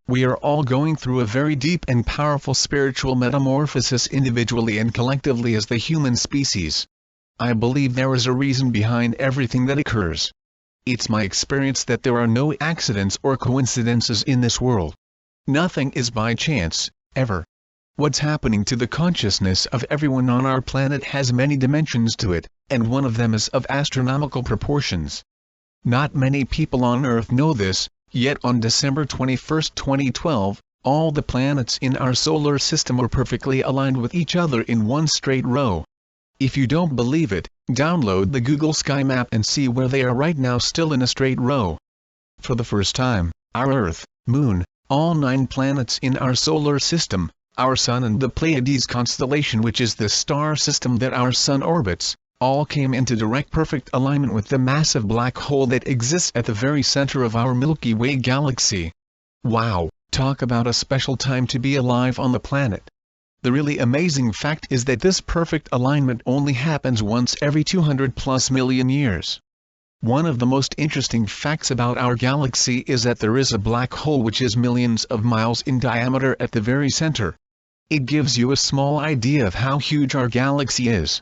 We are all going through a very deep and powerful spiritual metamorphosis individually and collectively as the human species. I believe there is a reason behind everything that occurs. It's my experience that there are no accidents or coincidences in this world. Nothing is by chance, ever. What's happening to the consciousness of everyone on our planet has many dimensions to it, and one of them is of astronomical proportions. Not many people on Earth know this, yet on December 21, 2012, all the planets in our solar system were perfectly aligned with each other in one straight row. If you don't believe it, download the Google Sky Map and see where they are right now, still in a straight row. For the first time, our Earth, Moon, all 9 planets in our solar system, our Sun and the Pleiades constellation, which is the star system that our Sun orbits, all came into direct perfect alignment with the massive black hole that exists at the very center of our Milky Way galaxy. Wow, talk about a special time to be alive on the planet. The really amazing fact is that this perfect alignment only happens once every 200+ million years. One of the most interesting facts about our galaxy is that there is a black hole which is millions of miles in diameter at the very center. It gives you a small idea of how huge our galaxy is.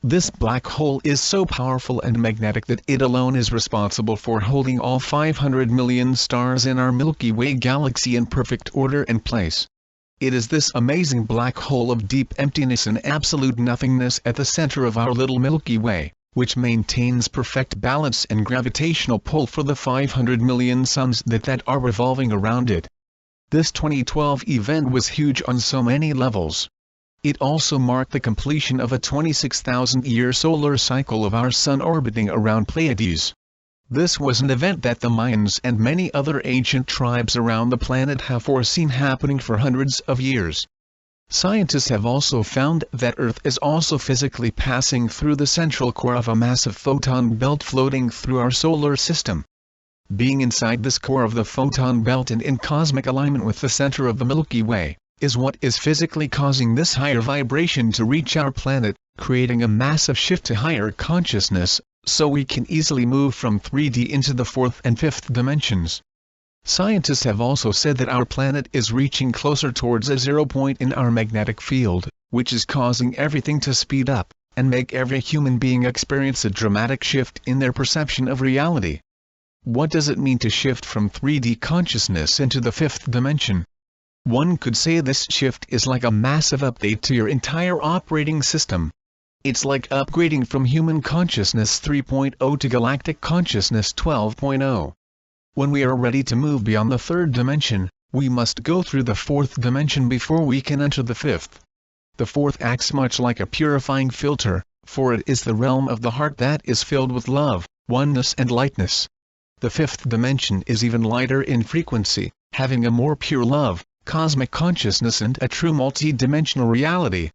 This black hole is so powerful and magnetic that it alone is responsible for holding all 500 million stars in our Milky Way galaxy in perfect order and place. It is this amazing black hole of deep emptiness and absolute nothingness at the center of our little Milky Way, which maintains perfect balance and gravitational pull for the 500 million suns that are revolving around it. This 2012 event was huge on so many levels. It also marked the completion of a 26,000-year solar cycle of our Sun orbiting around Pleiades. This was an event that the Mayans and many other ancient tribes around the planet have foreseen happening for hundreds of years. Scientists have also found that Earth is also physically passing through the central core of a massive photon belt floating through our solar system. Being inside this core of the photon belt and in cosmic alignment with the center of the Milky Way, is what is physically causing this higher vibration to reach our planet, creating a massive shift to higher consciousness, so we can easily move from 3D into the 4th and 5th dimensions. Scientists have also said that our planet is reaching closer towards a zero point in our magnetic field, which is causing everything to speed up, and make every human being experience a dramatic shift in their perception of reality. What does it mean to shift from 3D consciousness into the 5th dimension? One could say this shift is like a massive update to your entire operating system. It's like upgrading from human consciousness 3.0 to galactic consciousness 12.0. When we are ready to move beyond the 3rd dimension, we must go through the 4th dimension before we can enter the 5th. The 4th acts much like a purifying filter, for it is the realm of the heart that is filled with love, oneness and lightness. The 5th dimension is even lighter in frequency, having a more pure love, cosmic consciousness and a true multi-dimensional reality.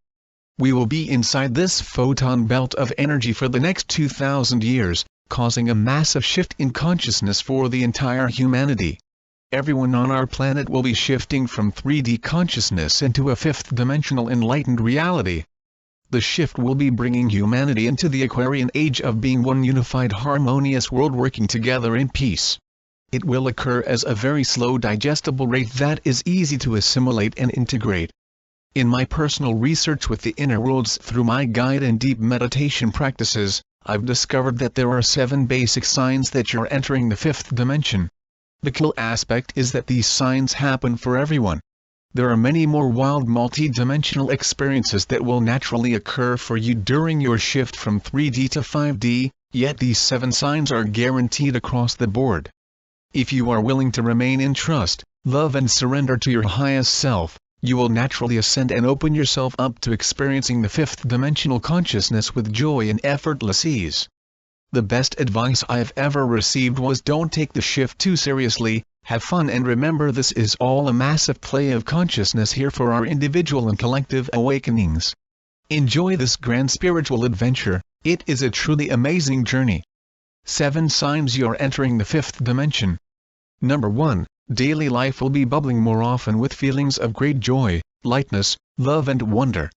We will be inside this photon belt of energy for the next 2,000 years, causing a massive shift in consciousness for the entire humanity. Everyone on our planet will be shifting from 3D consciousness into a 5th dimensional enlightened reality. The shift will be bringing humanity into the Aquarian age of being one unified harmonious world working together in peace. It will occur as a very slow digestible rate that is easy to assimilate and integrate. In my personal research with the inner worlds through my guide and deep meditation practices, I've discovered that there are 7 basic signs that you're entering the 5th dimension. The cool aspect is that these signs happen for everyone. There are many more wild multi-dimensional experiences that will naturally occur for you during your shift from 3D to 5D, yet these 7 signs are guaranteed across the board. If you are willing to remain in trust, love and surrender to your highest self, you will naturally ascend and open yourself up to experiencing the 5th dimensional consciousness with joy and effortless ease. The best advice I've ever received was don't take the shift too seriously, have fun and remember this is all a massive play of consciousness here for our individual and collective awakenings. Enjoy this grand spiritual adventure, it is a truly amazing journey. 7 signs you're entering the 5th dimension. Number 1. Daily life will be bubbling more often with feelings of great joy, lightness, love and wonder.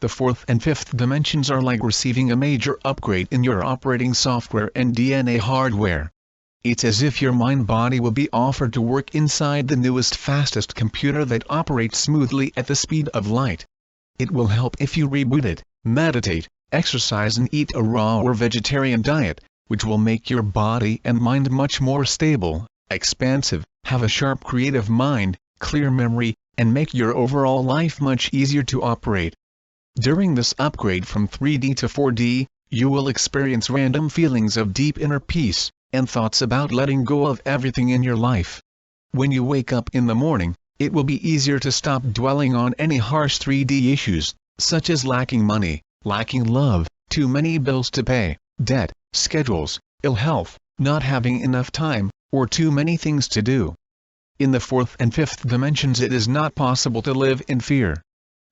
The 4th and 5th dimensions are like receiving a major upgrade in your operating software and DNA hardware. It's as if your mind-body will be offered to work inside the newest fastest computer that operates smoothly at the speed of light. It will help if you reboot it, meditate, exercise and eat a raw or vegetarian diet, which will make your body and mind much more stable, expansive, have a sharp creative mind, clear memory, and make your overall life much easier to operate. During this upgrade from 3D to 4D, you will experience random feelings of deep inner peace, and thoughts about letting go of everything in your life. When you wake up in the morning, it will be easier to stop dwelling on any harsh 3D issues, such as lacking money, lacking love, too many bills to pay, debt, schedules, ill health, not having enough time, or too many things to do. In the fourth and fifth dimensions it is not possible to live in fear.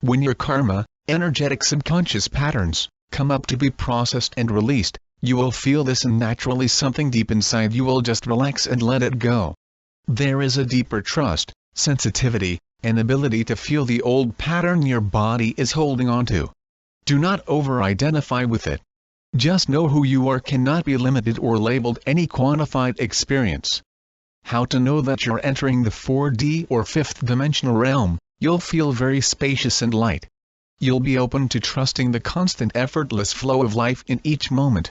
When your karma, energetic subconscious patterns, come up to be processed and released, you will feel this and naturally something deep inside you will just relax and let it go. There is a deeper trust, sensitivity, and ability to feel the old pattern your body is holding on to. Do not over-identify with it. Just know who you are cannot be limited or labeled any quantified experience. How to know that you're entering the 4D or fifth dimensional realm? You'll feel very spacious and light. You'll be open to trusting the constant effortless flow of life in each moment.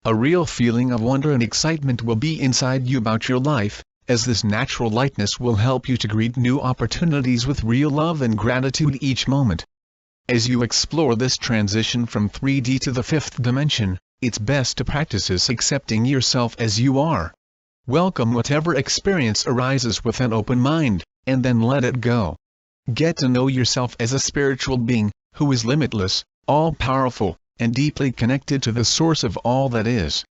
A real feeling of wonder and excitement will be inside you about your life, as this natural lightness will help you to greet new opportunities with real love and gratitude each moment. As you explore this transition from 3D to the fifth dimension, it's best to practice accepting yourself as you are. Welcome whatever experience arises with an open mind, and then let it go. Get to know yourself as a spiritual being, who is limitless, all-powerful, and deeply connected to the source of all that is.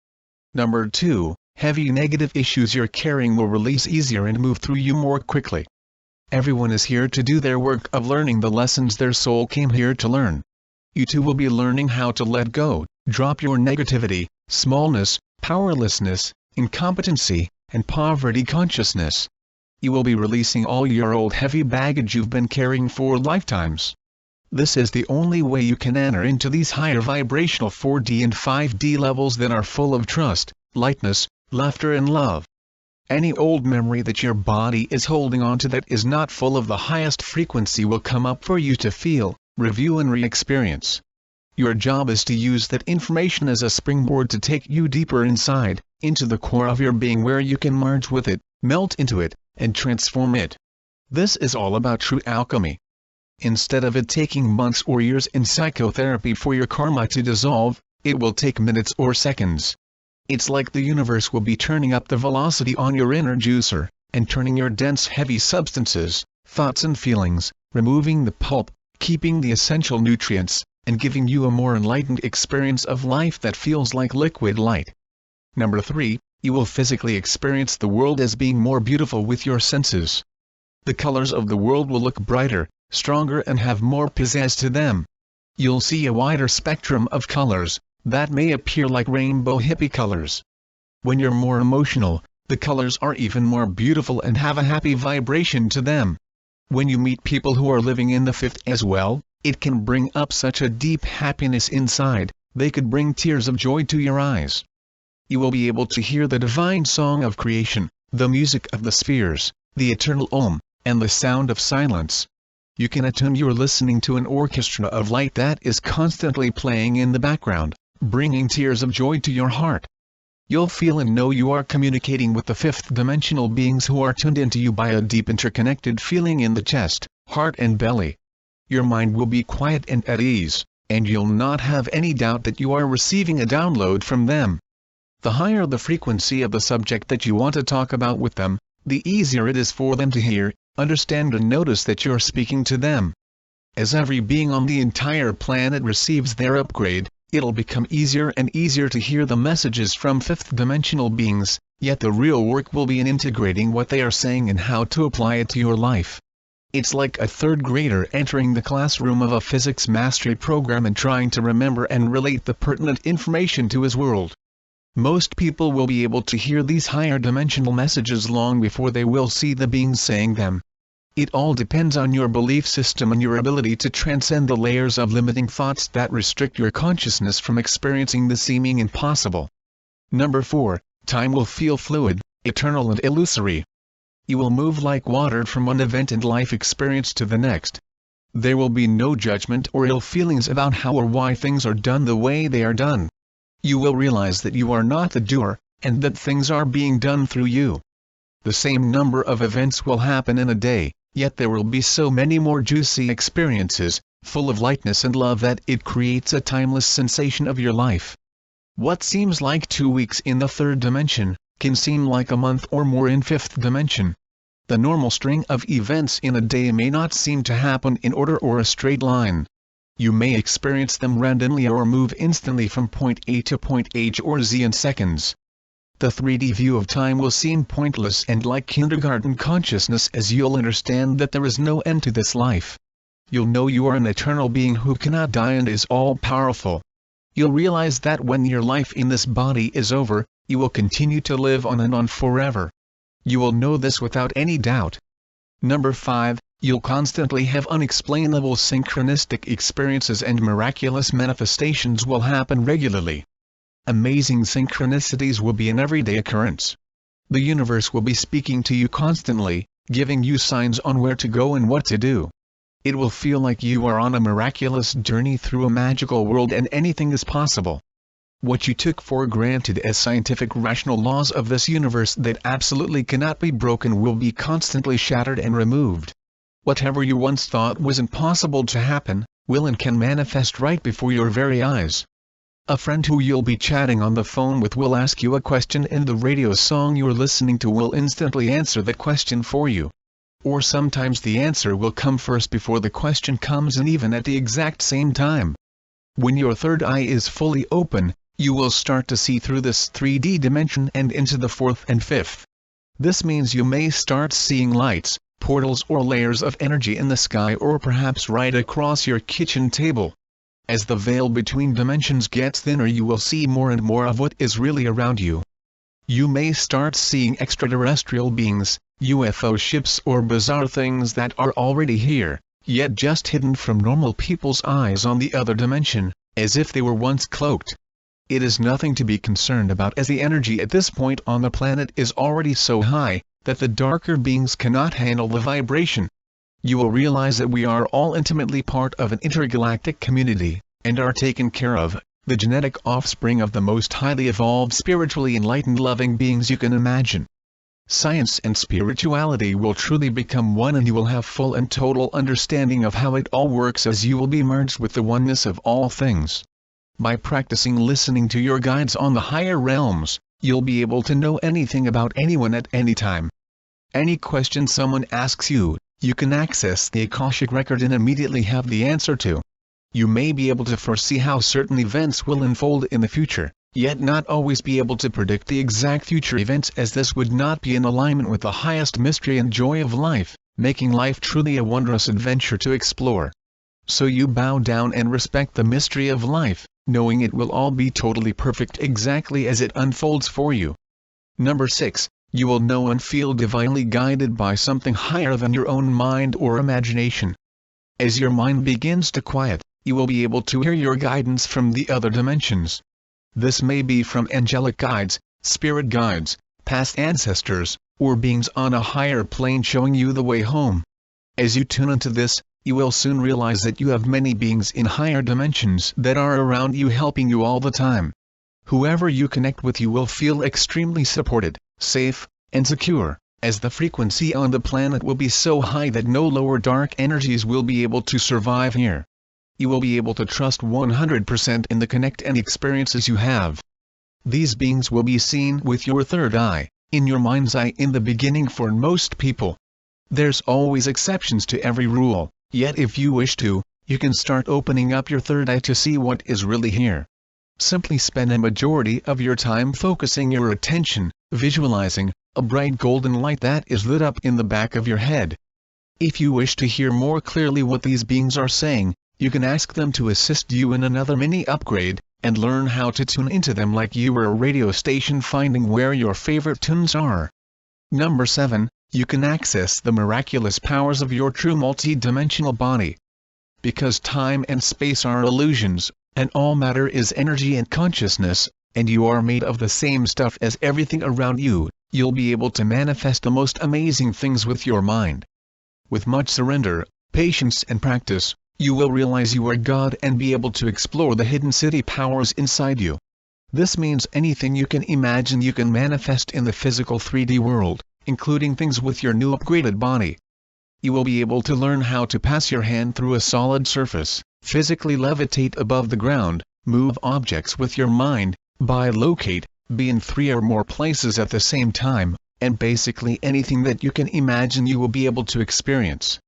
Number 2, heavy negative issues you're carrying will release easier and move through you more quickly. Everyone is here to do their work of learning the lessons their soul came here to learn. You too will be learning how to let go, drop your negativity, smallness, powerlessness, incompetency, and poverty consciousness. You will be releasing all your old heavy baggage you've been carrying for lifetimes. This is the only way you can enter into these higher vibrational 4D and 5D levels that are full of trust, lightness, laughter and love. Any old memory that your body is holding on to that is not full of the highest frequency will come up for you to feel, review and re-experience. Your job is to use that information as a springboard to take you deeper inside, into the core of your being where you can merge with it, melt into it, and transform it. This is all about true alchemy. Instead of it taking months or years in psychotherapy for your karma to dissolve, it will take minutes or seconds. It's like the universe will be turning up the velocity on your inner juicer, and turning your dense heavy substances, thoughts and feelings, removing the pulp, keeping the essential nutrients, and giving you a more enlightened experience of life that feels like liquid light. Number 3, you will physically experience the world as being more beautiful with your senses. The colors of the world will look brighter, stronger and have more pizzazz to them. You'll see a wider spectrum of colors, that may appear like rainbow hippie colors. When you're more emotional, the colors are even more beautiful and have a happy vibration to them. When you meet people who are living in the fifth as well, it can bring up such a deep happiness inside, they could bring tears of joy to your eyes. You will be able to hear the divine song of creation, the music of the spheres, the eternal Om, and the sound of silence. You can attune you're listening to an orchestra of light that is constantly playing in the background, bringing tears of joy to your heart. You'll feel and know you are communicating with the fifth dimensional beings who are tuned into you by a deep interconnected feeling in the chest, heart and belly. Your mind will be quiet and at ease, and you'll not have any doubt that you are receiving a download from them. The higher the frequency of the subject that you want to talk about with them, the easier it is for them to hear, understand and notice that you're speaking to them. As every being on the entire planet receives their upgrade, it'll become easier and easier to hear the messages from fifth dimensional beings, yet the real work will be in integrating what they are saying and how to apply it to your life. It's like a third grader entering the classroom of a physics mastery program and trying to remember and relate the pertinent information to his world. Most people will be able to hear these higher dimensional messages long before they will see the beings saying them. It all depends on your belief system and your ability to transcend the layers of limiting thoughts that restrict your consciousness from experiencing the seeming impossible. Number 4, time will feel fluid, eternal and illusory. You will move like water from one event and life experience to the next. There will be no judgment or ill feelings about how or why things are done the way they are done. You will realize that you are not the doer, and that things are being done through you. The same number of events will happen in a day, yet there will be so many more juicy experiences, full of lightness and love that it creates a timeless sensation of your life. What seems like 2 weeks in the third dimension, can seem like a month or more in fifth dimension. The normal string of events in a day may not seem to happen in order or a straight line. You may experience them randomly or move instantly from point A to point H or Z in seconds. The 3D view of time will seem pointless and like kindergarten consciousness as you'll understand that there is no end to this life. You'll know you are an eternal being who cannot die and is all-powerful. You'll realize that when your life in this body is over, you will continue to live on and on forever. You will know this without any doubt. Number 5, you'll constantly have unexplainable synchronistic experiences and miraculous manifestations will happen regularly. Amazing synchronicities will be an everyday occurrence. The universe will be speaking to you constantly, giving you signs on where to go and what to do. It will feel like you are on a miraculous journey through a magical world and anything is possible. What you took for granted as scientific rational laws of this universe that absolutely cannot be broken will be constantly shattered and removed. Whatever you once thought was impossible to happen, will and can manifest right before your very eyes. A friend who you'll be chatting on the phone with will ask you a question and the radio song you're listening to will instantly answer that question for you. Or sometimes the answer will come first before the question comes and even at the exact same time. When your third eye is fully open, you will start to see through this 3D dimension and into the fourth and fifth. This means you may start seeing lights, portals or layers of energy in the sky or perhaps right across your kitchen table. As the veil between dimensions gets thinner you will see more and more of what is really around you. You may start seeing extraterrestrial beings, UFO ships or bizarre things that are already here, yet just hidden from normal people's eyes on the other dimension, as if they were once cloaked. It is nothing to be concerned about as the energy at this point on the planet is already so high, that the darker beings cannot handle the vibration. You will realize that we are all intimately part of an intergalactic community, and are taken care of, the genetic offspring of the most highly evolved spiritually enlightened loving beings you can imagine. Science and spirituality will truly become one and you will have full and total understanding of how it all works as you will be merged with the oneness of all things. By practicing listening to your guides on the higher realms, you'll be able to know anything about anyone at any time. Any question someone asks you, you can access the Akashic record and immediately have the answer to. You may be able to foresee how certain events will unfold in the future, yet not always be able to predict the exact future events as this would not be in alignment with the highest mystery and joy of life, making life truly a wondrous adventure to explore. So you bow down and respect the mystery of life, knowing it will all be totally perfect exactly as it unfolds for you. Number 6. You will know and feel divinely guided by something higher than your own mind or imagination. As your mind begins to quiet, you will be able to hear your guidance from the other dimensions. This may be from angelic guides, spirit guides, past ancestors, or beings on a higher plane showing you the way home. As you tune into this, you will soon realize that you have many beings in higher dimensions that are around you helping you all the time. Whoever you connect with you will feel extremely supported, safe, and secure, as the frequency on the planet will be so high that no lower dark energies will be able to survive here. You will be able to trust 100% in the connect and experiences you have. These beings will be seen with your third eye, in your mind's eye in the beginning for most people. There's always exceptions to every rule, yet if you wish to, you can start opening up your third eye to see what is really here. Simply spend a majority of your time focusing your attention, visualizing a bright golden light that is lit up in the back of your head. If you wish to hear more clearly what these beings are saying, you can ask them to assist you in another mini upgrade, and learn how to tune into them like you were a radio station finding where your favorite tunes are. Number 7. You can access the miraculous powers of your true multi-dimensional body. Because time and space are illusions, and all matter is energy and consciousness, and you are made of the same stuff as everything around you, You'll be able to manifest the most amazing things with your mind. With much surrender, patience and practice, you will realize you are God and be able to explore the hidden city powers inside you. This means anything you can imagine you can manifest in the physical 3D world, including things with your new upgraded body. You will be able to learn how to pass your hand through a solid surface, physically levitate above the ground, move objects with your mind, bilocate, be in 3 or more places at the same time, and basically anything that you can imagine you will be able to experience.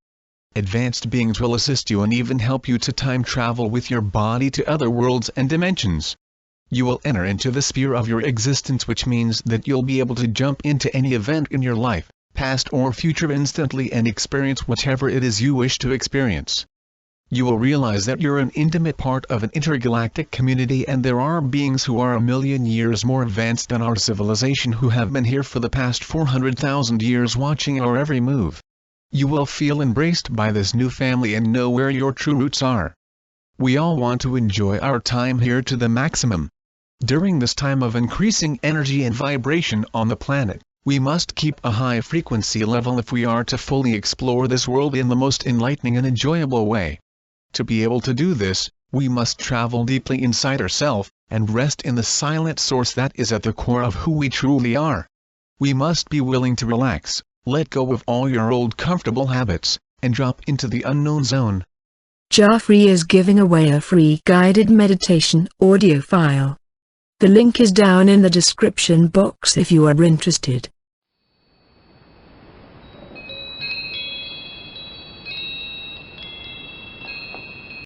Advanced beings will assist you and even help you to time travel with your body to other worlds and dimensions. You will enter into the sphere of your existence, which means that you'll be able to jump into any event in your life, past or future, instantly and experience whatever it is you wish to experience. You will realize that you're an intimate part of an intergalactic community and there are beings who are 1,000,000 years more advanced than our civilization who have been here for the past 400,000 years watching our every move. You will feel embraced by this new family and know where your true roots are. We all want to enjoy our time here to the maximum. During this time of increasing energy and vibration on the planet, we must keep a high frequency level if we are to fully explore this world in the most enlightening and enjoyable way. To be able to do this, we must travel deeply inside ourselves, and rest in the silent source that is at the core of who we truly are. We must be willing to relax, let go of all your old comfortable habits, and drop into the unknown zone. Jafree is giving away a free guided meditation audio file. The link is down in the description box if you are interested.